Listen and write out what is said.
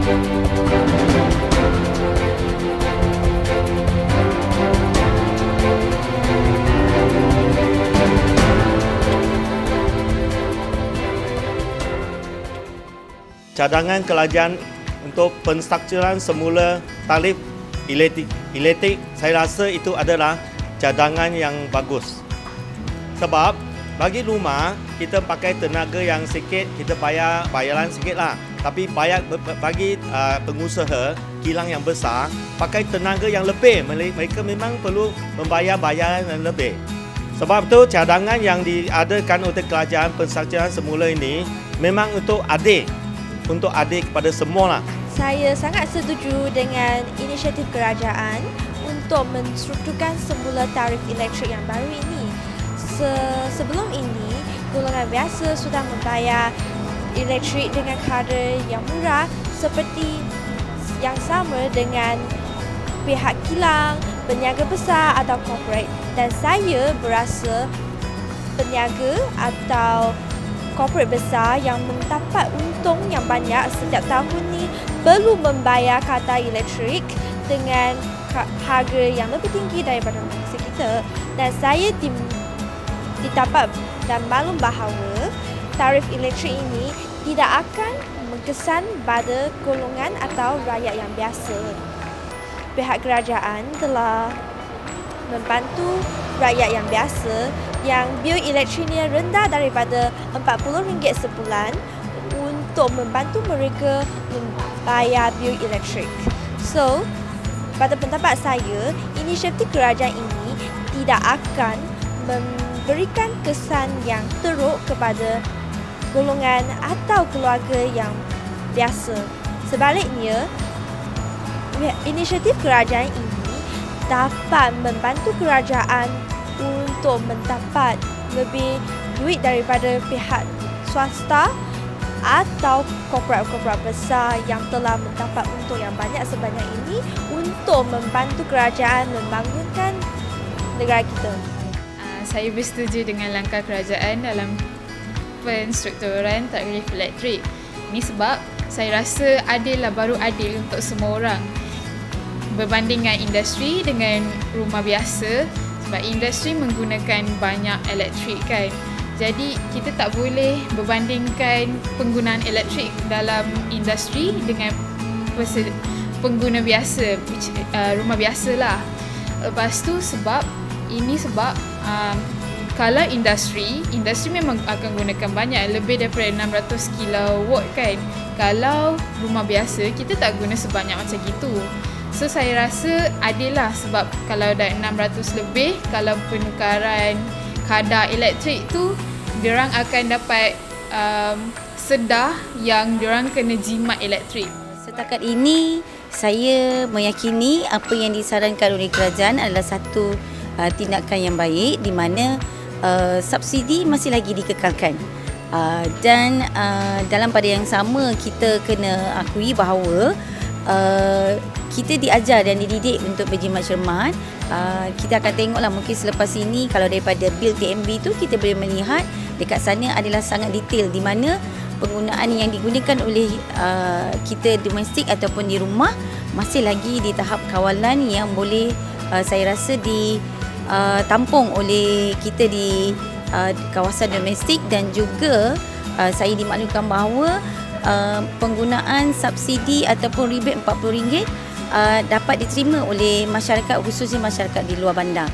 Cadangan kerajaan untuk penstrukturan semula tarif elektrik, saya rasa itu adalah cadangan yang bagus. Sebab bagi rumah, kita pakai tenaga yang sikit, kita bayaran sikit lah. Tapi bagi pengusaha, kilang yang besar, pakai tenaga yang lebih. Mereka memang perlu membayar bayaran yang lebih. Sebab itu cadangan yang diadakan oleh kerajaan penstrukturan semula ini memang untuk adil kepada semua lah. Saya sangat setuju dengan inisiatif kerajaan untuk menstrukturkan semula tarif elektrik yang baru ini. Sebelum ini, golongan biasa sudah membayar elektrik dengan kadar yang murah seperti yang sama dengan pihak kilang, peniaga besar atau korporat. Dan saya berasa peniaga atau korporat besar yang mendapat untung yang banyak setiap tahun ni perlu membayar kadar elektrik dengan harga yang lebih tinggi daripada mangsa kita. Dan saya didapat dan maklum bahawa tarif elektrik ini tidak akan mengesan pada golongan atau rakyat yang biasa. Pihak kerajaan telah membantu rakyat yang biasa yang bil elektriknya rendah daripada RM40 sebulan untuk membantu mereka membayar bil elektrik. So, pada pendapat saya, inisiatif kerajaan ini tidak akan memberikan kesan yang teruk kepada golongan atau keluarga yang biasa. Sebaliknya, inisiatif kerajaan ini dapat membantu kerajaan untuk mendapat lebih duit daripada pihak swasta atau korporat-korporat besar yang telah mendapat untung yang banyak sebanyak ini untuk membantu kerajaan membangunkan negara kita. Saya bersetuju dengan langkah kerajaan dalam penstrukturan tarif elektrik. Ini sebab saya rasa adil lah, baru adil untuk semua orang. Berbanding dengan industri dengan rumah biasa, sebab industri menggunakan banyak elektrik kan. Jadi kita tak boleh berbandingkan penggunaan elektrik dalam industri dengan pengguna biasa, rumah biasa lah. Lepas tu sebab kalau industri memang akan gunakan banyak, lebih daripada 600 kilowatt kan. Kalau rumah biasa, kita tak guna sebanyak macam gitu. So saya rasa adil lah, sebab kalau dah 600 lebih, kalau penukaran kadar elektrik tu, diorang akan dapat sedah yang diorang kena jimat elektrik. Setakat ini, saya meyakini apa yang disarankan oleh kerajaan adalah satu tindakan yang baik di mana subsidi masih lagi dikekalkan. Dan dalam pada yang sama, kita kena akui bahawa kita diajar dan dididik untuk berjimat cermat. Kita akan tengoklah mungkin selepas ini kalau daripada bil TMB tu kita boleh melihat dekat sana adalah sangat detail di mana penggunaan yang digunakan oleh kita domestik ataupun di rumah masih lagi di tahap kawalan yang boleh saya rasa ditampung oleh kita di kawasan domestik. Dan juga saya dimaklumkan bahawa penggunaan subsidi ataupun rebate RM40 dapat diterima oleh masyarakat, khususnya masyarakat di luar bandar.